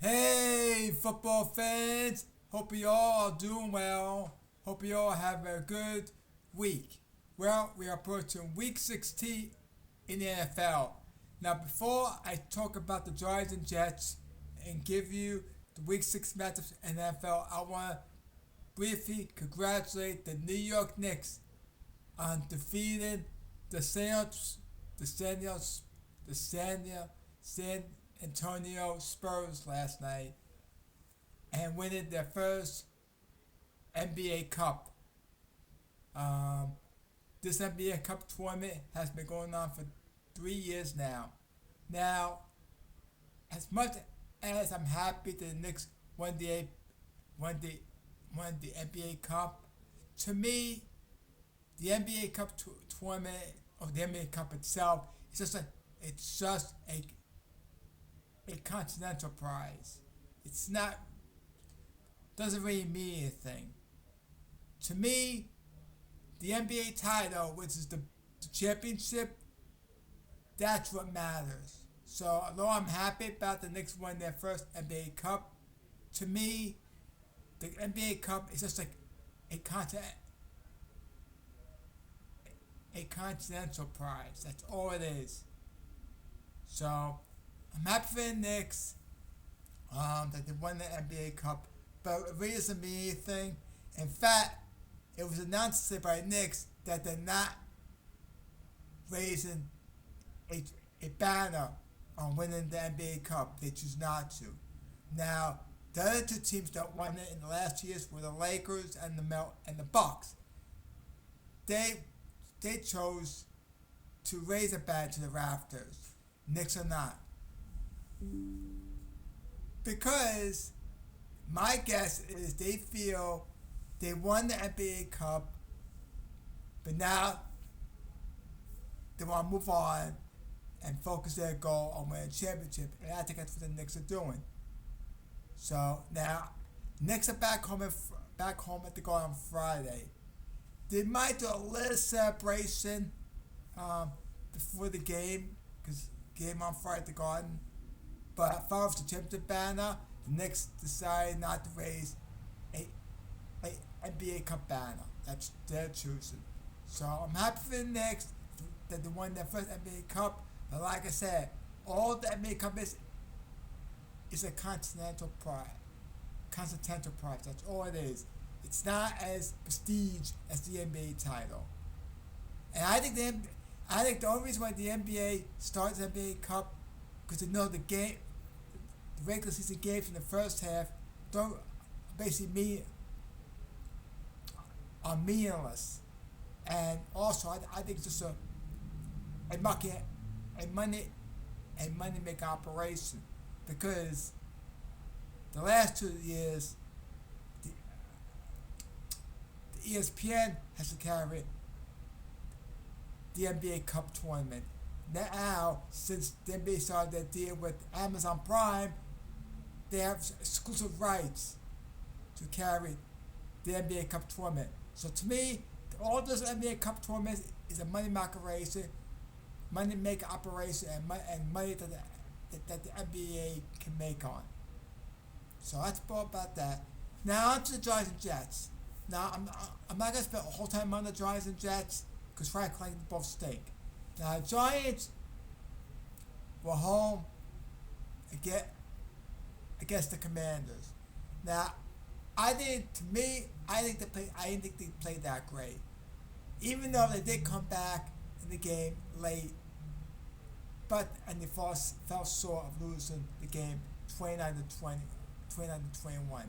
Hey, football fans! Hope you all are doing well. Hope you all have a good week. Well, we are approaching week 16 in the NFL. Now, before I talk about the Giants and Jets and give you the week 6 matchups in the NFL, I want to briefly congratulate the New York Knicks on defeating the San Antonio Spurs last night and winning their first NBA Cup. Um, this NBA Cup tournament has been going on for 3 years now. Now, as much as I'm happy that the Knicks won the won the NBA Cup, to me, the NBA Cup tournament or the NBA Cup itself is just a continental prize. It's not doesn't really mean anything. To me, the NBA title, which is the championship, that's what matters. So although I'm happy about the Knicks won their first NBA Cup, to me, the NBA Cup is just like a continent a continental prize. That's all it is. So I'm happy for the Knicks that they won the NBA Cup, but it really doesn't mean anything. In fact, it was announced by the Knicks that they're not raising a, a banner on winning the NBA Cup. They choose not to. Now, the other two teams that won it in the last years were the Lakers and the Bucks. They they chose to raise a banner to the rafters. Knicks are not, because my guess is they feel they won the NBA Cup, but now they want to move on and focus their goal on winning a championship. And I think that's what the Knicks are doing. So now, Knicks are back home at the Garden on Friday. They might do a little celebration before the game, because game on Friday at the Garden. But as far as the championship banner, the Knicks decided not to raise a NBA Cup banner. That's their choosing. So I'm happy for the Knicks that they won their first NBA Cup. But like I said, all the NBA Cup is a continental prize. Continental prize. That's all it is. It's not as prestige as the NBA title. And I think the only reason why the NBA starts the NBA Cup, because they know the regular season games in the first half don't basically are meaningless. And also, I think it's just a market, a money making operation, because the last 2 years the ESPN has to carry the NBA Cup tournament. Now, since the NBA started their deal with Amazon Prime, they have exclusive rights to carry the NBA Cup tournament. So to me, all those NBA Cup tournaments is a money making operation, and money that the NBA can make on. So that's all about that. Now on to the Giants and Jets. Now I'm not gonna spend a whole time on the Giants and Jets, because frankly they both stink. Now the Giants were home against the Commanders. Now I think I didn't think they played that great. Even though they did come back in the game late, and they fell short of losing the game 29-21.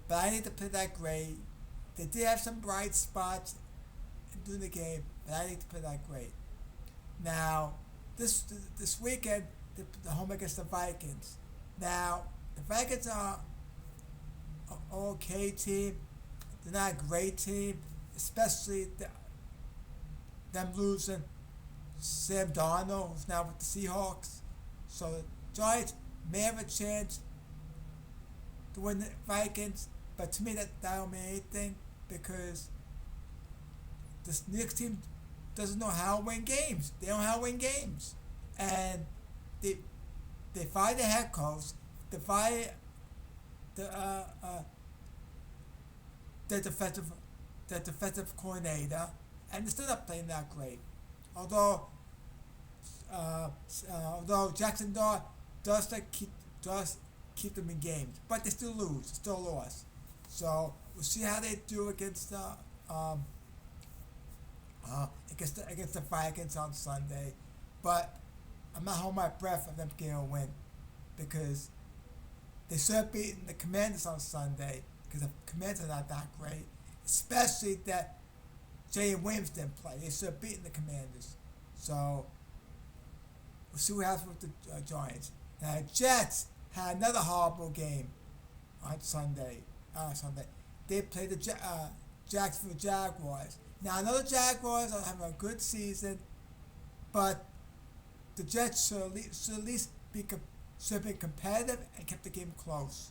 But I didn't play that great. They did have some bright spots during the game, but I didn't play that great. Now, this weekend, the home against the Vikings. Now, the Vikings are an okay team. They're not a great team, especially them losing Sam Darnold, who's now with the Seahawks. So the Giants may have a chance to win the Vikings, but to me that don't mean anything, because this Knicks team doesn't know how to win games. They don't know how to win games, and they fired the head coach. the fire, the the defensive the defensive coordinator, and they're still not playing that great. Although although Jackson Dart does keep them in games, but they still lose, still lost. So we'll see how they do um, against the Vikings on Sunday. But I'm not holding my breath for them getting a win because they should have beaten the Commanders on Sunday because the Commanders are not that great, especially that Jay Williams didn't play. They should have beaten the Commanders. So we'll see what happens with the Giants. Now, the Jets had another horrible game on Sunday. Sunday. They played the Jacksonville Jaguars. Now, I know the Jaguars are having a good season, but the Jets should at least should have been competitive and kept the game close.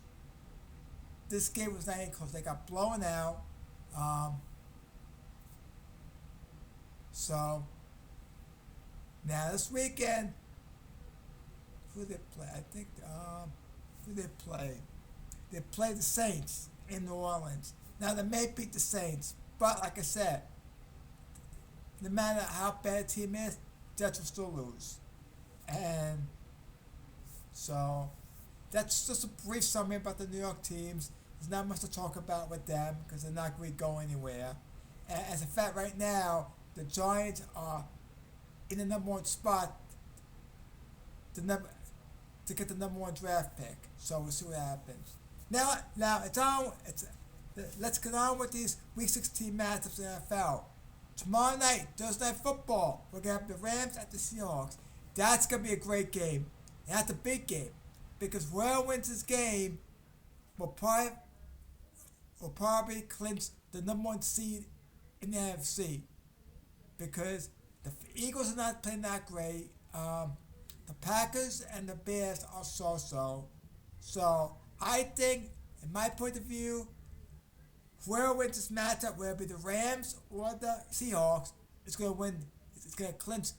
This game was not even close. They got blown out. So, now this weekend, who did they play? I think, who did they play? They played the Saints in New Orleans. Now, they may beat the Saints, but like I said, no matter how bad a team is, Jets will still lose. And so, that's just a brief summary about the New York teams. There's not much to talk about with them because they're not going to go anywhere. And as a fact, right now, the Giants are in the number one spot to get the number one draft pick. So we'll see what happens. Now it's on. Let's get on with these Week 16 matchups in the NFL. Tomorrow night, Thursday Night Football, we're going to have the Rams at the Seahawks. That's going to be a great game. And that's a big game. Because whoever wins this game will probably clinch the number one seed in the NFC. Because the Eagles are not playing that great. The Packers and the Bears are so-so. So I think, in my point of view, whoever wins this matchup, whether it be the Rams or the Seahawks, is going to win. It's going to clinch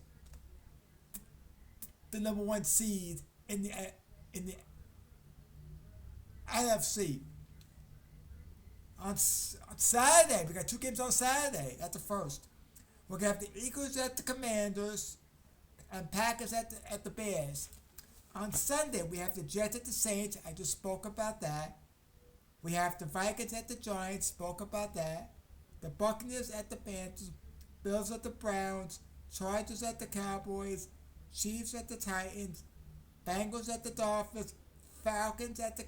the number one seed in the NFC. On Saturday, we got two games on Saturday. That's the first. We're going to have the Eagles at the Commanders and Packers at the Bears. On Sunday, we have the Jets at the Saints. I just spoke about that. We have the Vikings at the Giants. Spoke about that. The Buccaneers at the Panthers. Bills at the Browns. Chargers at the Cowboys. Chiefs at the Titans. Bengals at the Dolphins. Falcons at the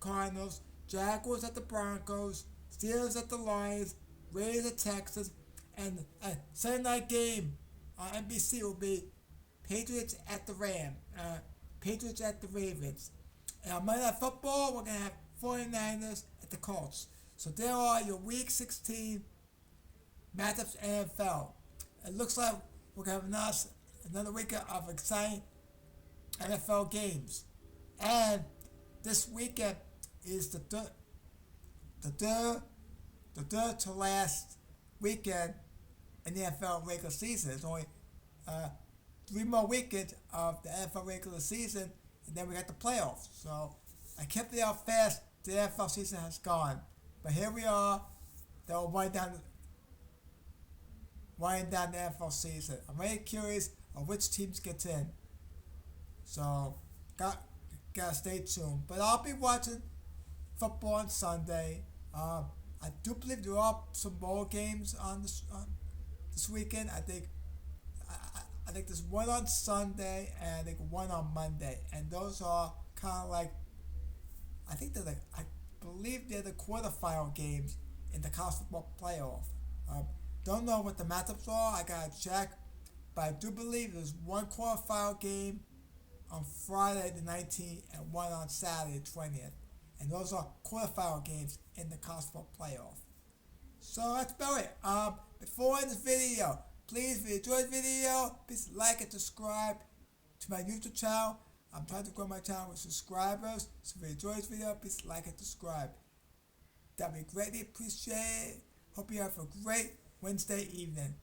Cardinals. Jaguars at the Broncos. Steelers at the Lions. Raiders at Texas. And a Sunday night game on NBC will be Patriots at the Patriots at the Ravens. And on Monday Night Football, we're going to have 49ers at the Colts. So there are your Week 16 matchups in the NFL. It looks like we're going to have another week of exciting NFL games. And this weekend is the third to last weekend in the NFL regular season. There's only 3 more weekends of the NFL regular season, and then we got the playoffs. So I kept it out fast. The NFL season has gone, but here we are. They'll wind down the NFL season. I'm very curious of which teams get in. So gotta stay tuned. But I'll be watching football on Sunday. I do believe there are some bowl games on this weekend. I think there's one on Sunday and I think one on Monday, and those are kind of like, I believe they're the quarterfinal games in the college football playoff. Don't know what the matchups are. I gotta check, but I do believe there's one quarterfinal game on Friday the 19th and one on Saturday the 20th. And those are quarterfinal games in the college football playoff. So that's about it. Before in this video, please, if you enjoyed the video, please like and subscribe to my YouTube channel. I'm trying to grow my channel with subscribers. So if you enjoyed this video, please like and subscribe. That would be greatly appreciated. Hope you have a great Wednesday evening.